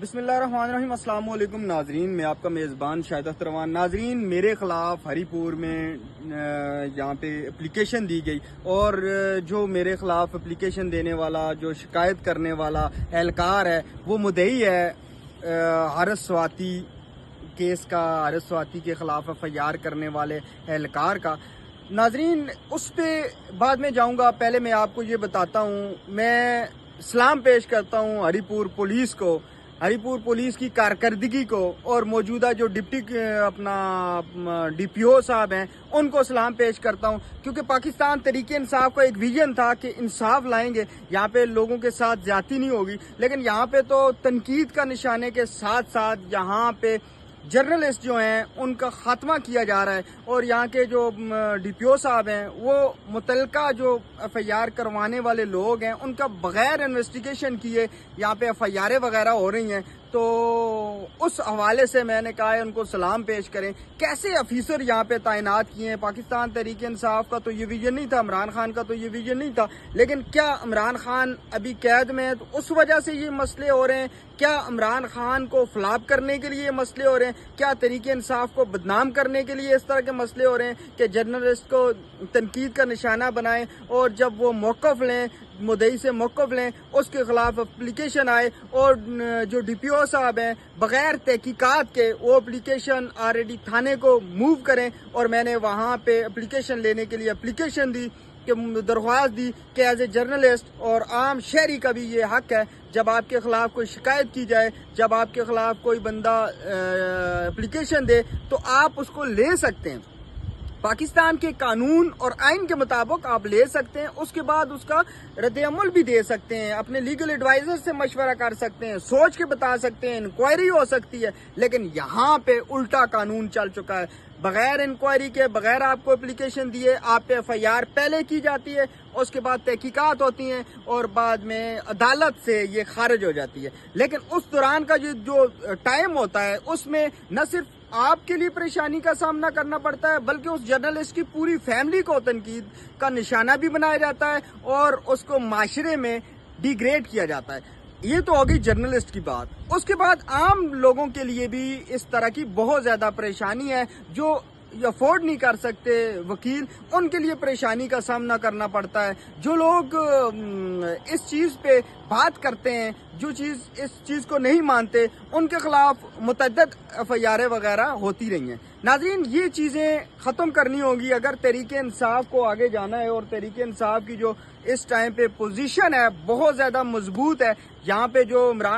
बिस्मिल्लाहिर्रहमानिर्रहीम। अस्सलाम वालेकुम नाजरीन, मैं आपका मेज़बान शाहिद अख्तर रवान। नाजरीन, मेरे ख़िलाफ़ हरीपुर में यहाँ पे एप्लीकेशन दी गई और जो मेरे ख़िलाफ़ एप्लीकेशन देने वाला, जो शिकायत करने वाला एहलकार है, वो मुद्दई है हारिस स्वाति केस का, हारिस स्वाति के ख़िलाफ़ FIR करने वाले एहलकार का। नाजरीन, उस पर बाद में जाऊँगा, पहले मैं आपको ये बताता हूँ, मैं सलाम पेश करता हूँ हरीपुर पुलिस को, हरीपुर पुलिस की कारकर्दगी को, और मौजूदा जो डिप्टी अपना DPO साहब हैं उनको सलाम पेश करता हूं, क्योंकि पाकिस्तान तरीके इंसाफ का एक विजन था कि इंसाफ लाएंगे, यहाँ पे लोगों के साथ ज्यादती नहीं होगी। लेकिन यहाँ पे तो तनकीद का निशाने के साथ साथ यहाँ पे जर्नलिस्ट जो हैं उनका खात्मा किया जा रहा है, और यहाँ के जो DPO साहब हैं वो मुतलका जो FIR करवाने वाले लोग हैं उनका बगैर इन्वेस्टिगेशन किए यहाँ पे FIR वगैरह हो रही हैं। तो उस हवाले से मैंने कहा है उनको सलाम पेश करें। कैसे अफीसर यहाँ पे तैनात किए हैं? पाकिस्तान तहरीक इंसाफ का तो ये विजन नहीं था, इमरान खान का तो ये विजन नहीं था, लेकिन क्या इमरान खान अभी कैद में है तो उस वजह से ये मसले हो रहे हैं? क्या इमरान खान को फ्लॉप करने के लिए मसले हो रहे हैं? क्या तहरीक इंसाफ को बदनाम करने के लिए इस तरह के मसले हो रहे हैं कि जर्नलिस्ट को तनकीद का निशाना बनाएं, और जब वो मौक़िफ़ लें, मुद्दई से मौक़िफ़ लें, उसके खिलाफ एप्लीकेशन आए, और जो DPO साहब हैं बगैर तहकीकात के वो एप्लीकेशन ऑलरेडी थाने को मूव करें। और मैंने वहाँ पे एप्लीकेशन लेने के लिए एप्लीकेशन दी, कि दरख्वास्त दी कि एज ए जर्नलिस्ट और आम शहरी का भी ये हक है, जब आपके खिलाफ कोई शिकायत की जाए, जब आपके खिलाफ कोई बंदा एप्लीकेशन दे तो आप उसको ले सकते हैं। पाकिस्तान के कानून और आइन के मुताबिक आप ले सकते हैं, उसके बाद उसका रद्द-ए-अमल भी दे सकते हैं, अपने लीगल एडवाइजर से मशवरा कर सकते हैं, सोच के बता सकते हैं, इंक्वायरी हो सकती है। लेकिन यहाँ पे उल्टा कानून चल चुका है, बगैर इंक्वायरी के, बगैर आपको एप्लीकेशन दिए आप पे FIR पहले की जाती है, उसके बाद तहकीकात होती हैं और बाद में अदालत से ये खारिज हो जाती है। लेकिन उस दौरान का जो टाइम होता है उसमें न सिर्फ आपके लिए परेशानी का सामना करना पड़ता है, बल्कि उस जर्नलिस्ट की पूरी फैमिली को तनकीद का निशाना भी बनाया जाता है और उसको माशरे में डिग्रेड किया जाता है। ये तो होगी जर्नलिस्ट की बात। उसके बाद आम लोगों के लिए भी इस तरह की बहुत ज्यादा परेशानी है, जो अफोर्ड नहीं कर सकते वकील, उनके लिए परेशानी का सामना करना पड़ता है। जो लोग इस चीज पे बात करते हैं, जो चीज इस चीज को नहीं मानते, उनके खिलाफ मुतअद्दिद FIR वगैरह होती रही हैं। नाज़रीन, ये चीजें खत्म करनी होगी अगर तहरीक इंसाफ को आगे जाना है, और तहरीक इंसाफ की जो इस टाइम पे पोजीशन है बहुत ज्यादा मजबूत है। यहाँ पे जो इमरान